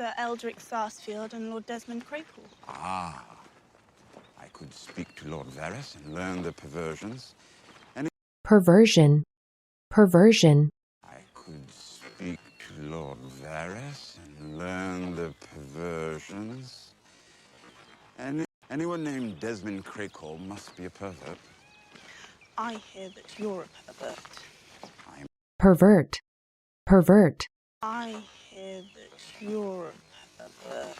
Sir Eldrick Sarsfield and Lord Desmond Crakehall. Ah. I could speak to Lord Varys and learn the perversions. Perversion. Perversion. I could speak to Lord Varys and learn the perversions. Anyone named Desmond Crakehall must be a pervert. I hear that you're a pervert. Pervert. Pervert. I hear that you're a pervert.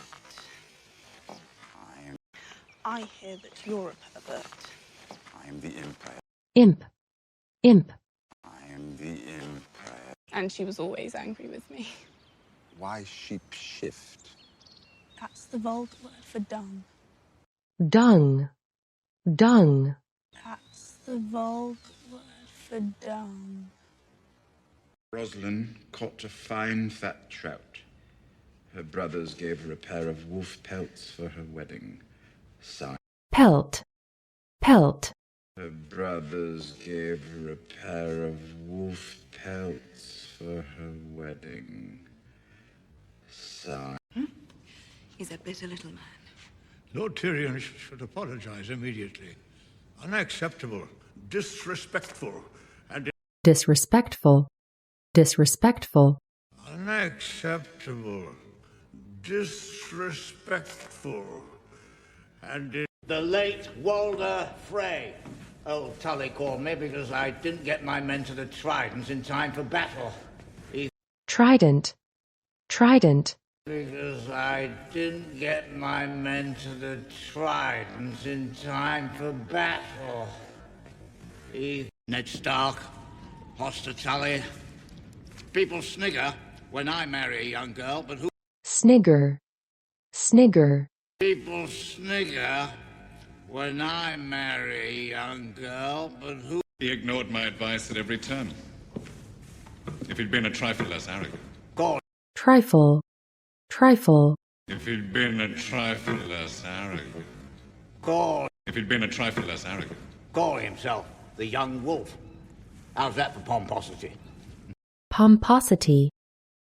I hear that you're a pervert. I am the Empire. Imp. Imp. I am the Empire. And she was always angry with me. Why sheep shift? That's the vulgar word for dung. Dung. Dung. That's the vulgar word for dung. Rosalind caught a fine fat trout. Her brothers gave her a pair of wolf pelts for her wedding. Sigh. Pelt. Pelt. Her brothers gave her a pair of wolf pelts for her wedding. Sigh. He's a bitter little man. Lord Tyrion should apologize immediately. Unacceptable, disrespectful, and... Disrespectful. Disrespectful. Unacceptable, disrespectful, and... The late Walder Frey. Old Tully called me because I didn't get my men to the Tridents in time for battle. Trident. Trident. Because I didn't get my men to the Tridents in time for battle. Ned Stark, Hoster Tully. People snigger when I marry a young girl, but who... Snigger. Snigger. People snigger when I marry a young girl, but who... He ignored my advice at every turn. If he'd been a trifle less arrogant. Trifle. Trifle. If he'd been a trifle less arrogant. If he'd been a trifle less arrogant. Call himself the young wolf. How's that for pomposity? Pomposity.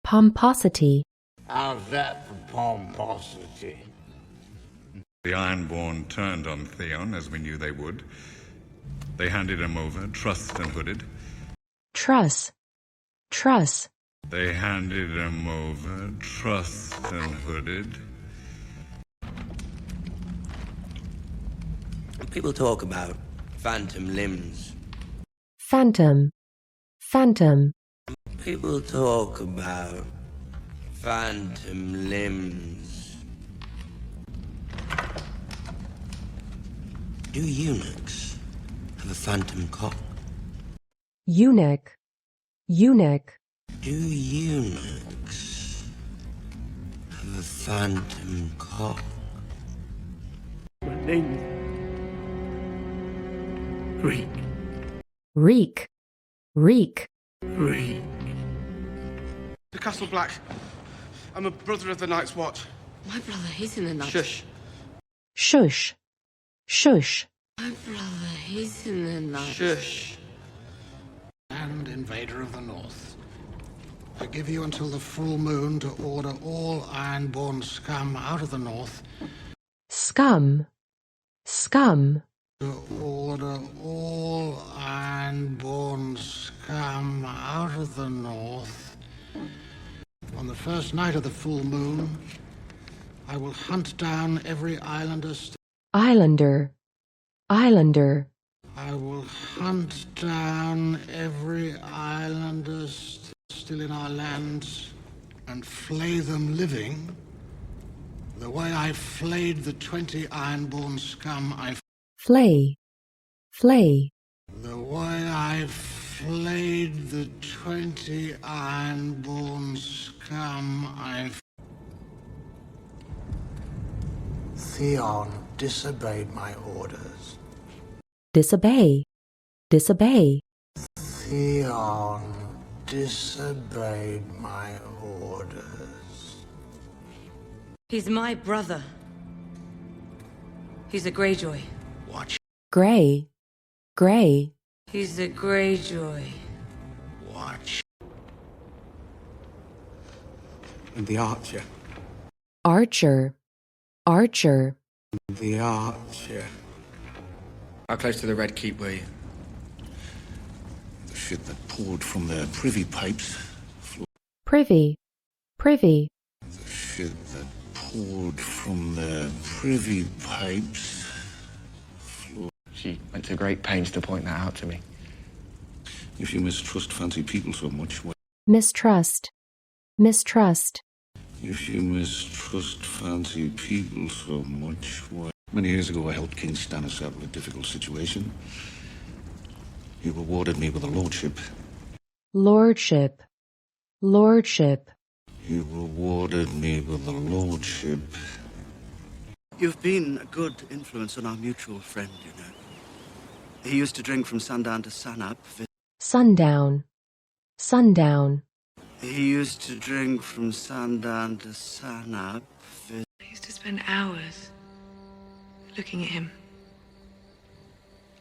Pomposity. How's that for pomposity? The Ironborn turned on Theon, as we knew they would. They handed him over, trussed and hooded. Truss. Truss. They handed him over, trussed and hooded. People talk about phantom limbs. Phantom. Phantom. People talk about phantom limbs. Do eunuchs have a phantom cock? Eunuch. Eunuch. Do eunuchs have a phantom cock? My name is Reek. Reek. Reek. Reek. To Castle Black. I'm a brother of the Night's Watch. My brother, he's in the night. Shush. Shush. Shush. My brother, he's in the night. Shush. And invader of the North. I give you until the full moon to order all ironborn scum out of the North. Scum. Scum. To order all ironborn scum out of the North. On the first night of the full moon, I will hunt down every islander. Islander. Islander. I will hunt down every islander still in our lands and flay them living the way I flayed the 20 ironborn scum Flay. Flay. the way I flayed the 20 ironborn scum Theon disobeyed my orders. Disobey. Disobey. Theon disobeyed my orders. He's my brother. He's a Greyjoy. Watch. Grey. Grey. He's a Greyjoy. Watch. And the Archer. Archer. Archer. The Archer. How close to the Red Keep were you? The shit that poured from their privy pipes. Privy. Privy. The shit that poured from their privy pipes. She went to great pains to point that out to me. If you mistrust fancy people so much, why? Mistrust. Mistrust. If you mistrust fancy people so much, why? Many years ago, I helped King Stannis out of a difficult situation. He rewarded me with a lordship. Lordship. Lordship. He rewarded me with a lordship. You've been a good influence on our mutual friend, you know. He used to drink from sundown to sunup. Sundown. Sundown. He used to drink from sundown to sunup. I used to spend hours looking at him.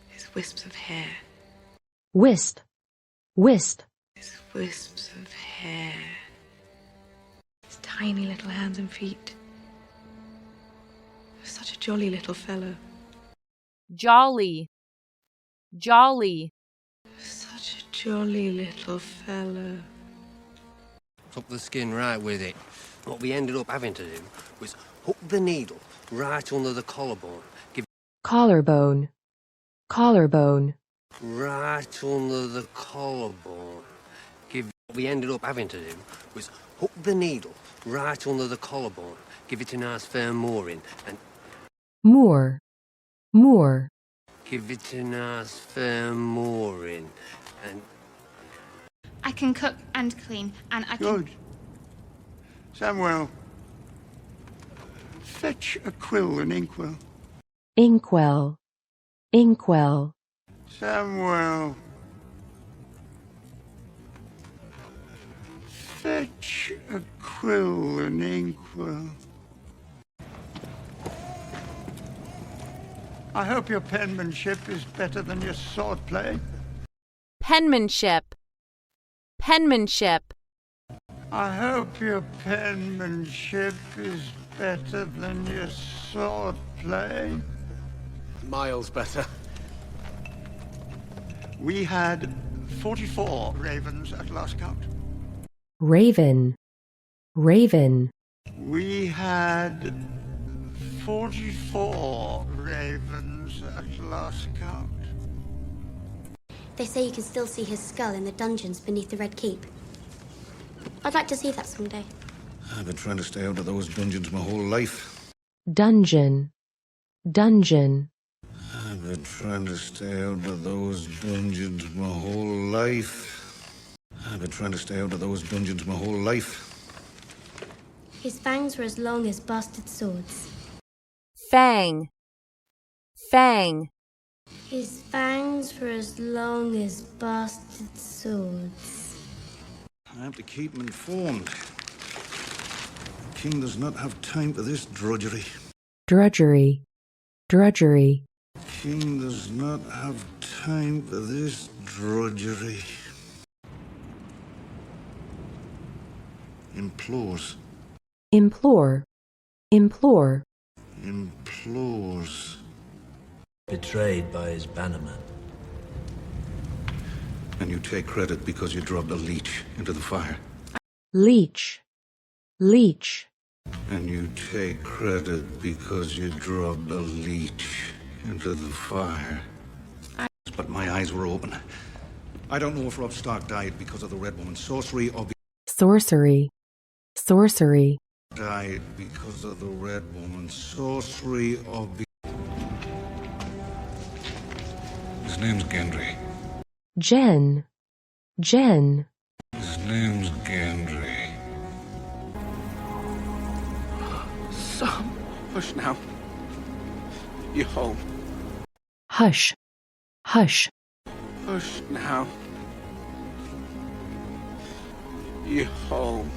His wisps of hair. Wisp. Wisp. His wisps of hair. His tiny little hands and feet. He was such a jolly little fellow. Jolly. Jolly. Such a jolly little fellow. Took the skin right with it. What we ended up having to do was hook the needle right under the collarbone. Collarbone. Collarbone. Right under the collarbone. What we ended up having to do was hook the needle right under the collarbone, give it a nice firm mooring, and... Moor. Moor. Give it a nice firm mooring, and... I can cook and clean, and I can... Good. Samuel, fetch a quill and inkwell. Inkwell. Inkwell. Samuel, fetch a quill and inkwell. I hope your penmanship is better than your swordplay. Penmanship. Penmanship. I hope your penmanship is better than your swordplay. Miles better. We had 44 ravens at last count. Raven. Raven. We had 44 ravens at last count. They say you can still see his skull in the dungeons beneath the Red Keep. I'd like to see that someday. I've been trying to stay out of those dungeons my whole life. Dungeon. Dungeon. I've been trying to stay out of those dungeons my whole life. I've been trying to stay out of those dungeons my whole life. His fangs were as long as bastard swords. Fang. Fang. His fangs were as long as bastard swords. I have to keep him informed. The king does not have time for this drudgery. Drudgery. Drudgery. King does not have time for this drudgery. Implores. Implore. Implore. Implores. Betrayed by his bannerman. And you take credit because you dropped a leech into the fire. Leech. Leech. And you take credit because you dropped a leech into the fire. But my eyes were open. I don't know if Robb Stark died because of the Red Woman's sorcery or Sorcery. Sorcery. died because of the Red Woman's sorcery or His name's Gendry. Jen. Jen. His name's Gendry. Sam, hush now. You're home. Hush. Hush. Hush now. You're home.